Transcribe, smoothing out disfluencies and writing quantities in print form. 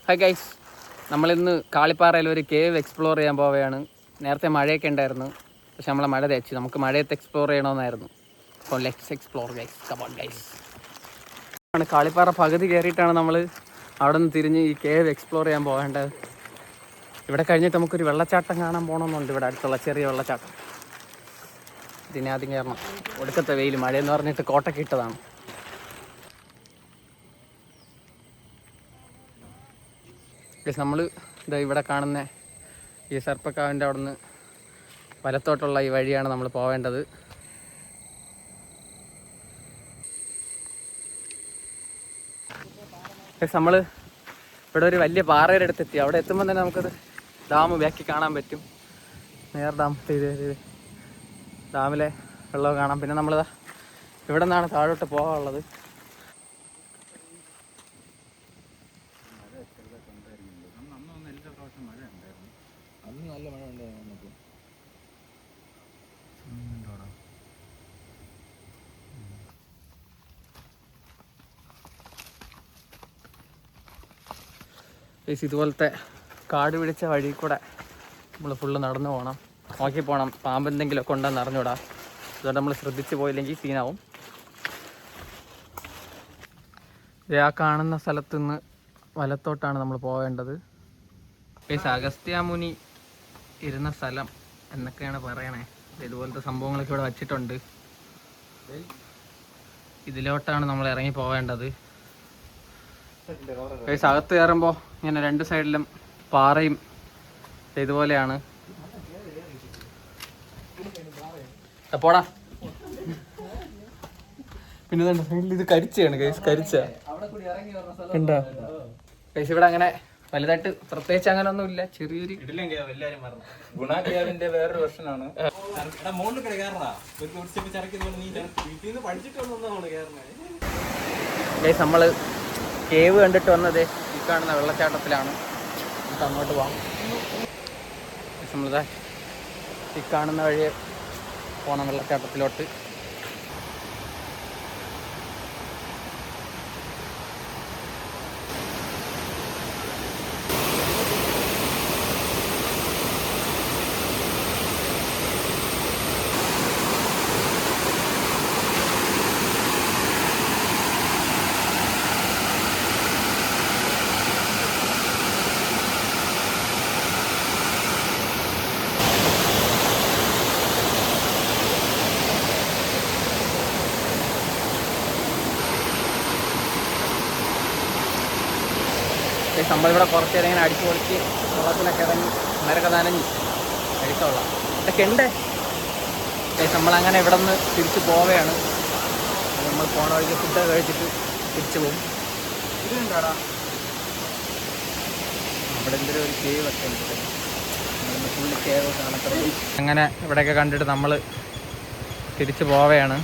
Hi guys, നമ്മളിന്ന് കാളിപ്പാറയിൽ ഒരു cave explore ചെയ്യാൻ പോവുകയാണ്. നേരത്തെ മഴയൊക്കെ ഉണ്ടായിരുന്നു, പക്ഷെ നമ്മളെ മഴ തേച്ച് നമുക്ക് മഴയത്ത് എക്സ്പ്ലോർ ചെയ്യണമെന്നായിരുന്നു. അപ്പോൾ let's explore guys, come on guys. Kalippara പകുതി കയറിയിട്ടാണ് നമ്മൾ അവിടെ നിന്ന് തിരിഞ്ഞ് ഈ കേവ് എക്സ്പ്ലോർ ചെയ്യാൻ പോകേണ്ടത്. ഇവിടെ കഴിഞ്ഞിട്ട് നമുക്കൊരു വെള്ളച്ചാട്ടം കാണാൻ പോകണമെന്നുണ്ട്. ഇവിടെ അടുത്തുള്ള ചെറിയ വെള്ളച്ചാട്ടം. ഇതിനാദ്യം കയറണം. ഒടുക്കത്തെ വെയിൽ, മഴയെന്ന് പറഞ്ഞിട്ട് കോട്ടൊക്കെ ഇട്ടതാണ്. നമ്മൾ ഇതാ ഇവിടെ കാണുന്ന ഈ സർപ്പക്കാവിൻ്റെ അവിടെ നിന്ന് വലത്തോട്ടുള്ള ഈ വഴിയാണ് നമ്മൾ പോവേണ്ടത്. നമ്മൾ ഇവിടെ ഒരു വലിയ പാറയുടെ അടുത്തെത്തി. അവിടെ എത്തുമ്പോൾ തന്നെ നമുക്കത് ഡാം ബാക്കി കാണാൻ പറ്റും. നേർ ഡാം ഡാമിലെ വെള്ളം കാണാം. പിന്നെ നമ്മൾ ഇവിടെ നിന്നാണ് താഴോട്ട് പോകാനുള്ളത്. നല്ല മഴ ഉണ്ടായിരുന്നു നമുക്ക്. ഇതുപോലത്തെ കാട് പിടിച്ച വഴി കൂടെ നമ്മൾ ഫുള്ള് നടന്നു പോകണം. നോക്കി പോകണം, പാമ്പ് എന്തെങ്കിലുമൊക്കെ ഉണ്ടെന്ന് അറിഞ്ഞൂടാ. അതുകൊണ്ട് നമ്മൾ ശ്രദ്ധിച്ച് പോയില്ലെങ്കിൽ സീനാവും. ആ കാണുന്ന സ്ഥലത്ത് നിന്ന് വലത്തോട്ടാണ് നമ്മൾ പോവേണ്ടത്. അഗസ്ത്യാമുനി ഇരുന്ന സ്ഥലം എന്നൊക്കെയാണ് പറയണേ. ഇതുപോലത്തെ സംഭവങ്ങളൊക്കെ ഇവിടെ വച്ചിട്ടുണ്ട്. ഇതിലോട്ടാണ് നമ്മൾ ഇറങ്ങി പോവേണ്ടത്. അകത്ത് കയറുമ്പോൾ ഇങ്ങനെ രണ്ട് സൈഡിലും പാറയും ഇതുപോലെയാണ്. പോടാ. പിന്നെ ഇത് കരിച്ചാണ് ഗൈസ്, കരിച്ച ഉണ്ടോ ഗൈസ്? ഇവിടെ അങ്ങനെ വലുതായിട്ട് പ്രത്യേകിച്ച് അങ്ങനെ ഒന്നും ഇല്ല. ചെറിയൊരു ഗുണാക്യാവിന്റെ വേറൊരു വെർഷനാണ്. ഗൈസ്, നമ്മള് കേവ് കണ്ടിട്ട് വന്നത് ഈ കാണുന്ന വെള്ളച്ചാട്ടത്തിലാണ്. നമുക്ക് അങ്ങോട്ട് പോകാം. നമ്മളിതാ ഈ കാണുന്ന വഴി പോകണം വെള്ളച്ചാട്ടത്തിലോട്ട്. നമ്മളിവിടെ കുറച്ച് നേരം ഇങ്ങനെ അടിച്ചു പൊളിച്ച് വെള്ളത്തിലൊക്കെ ഇറങ്ങി അന്നേരമൊക്കെ നനഞ്ഞു കഴിച്ചോളാം. ഇതൊക്കെ ഉണ്ട്. നമ്മളങ്ങനെ ഇവിടെ നിന്ന് തിരിച്ച് പോവുകയാണ്. നമ്മൾ പോണ വഴിക്ക് ഫുഡ് കഴിച്ചിട്ട് തിരിച്ചു പോകും. ഇതുണ്ടാടാ അവിടെ എന്തൊരു ഒരു കേവ് ഒക്കെ ഉണ്ട്. ഫുള്ള് കേവ് കാണപ്പെടും. അങ്ങനെ ഇവിടെയൊക്കെ കണ്ടിട്ട് നമ്മൾ തിരിച്ച് പോവുകയാണ്.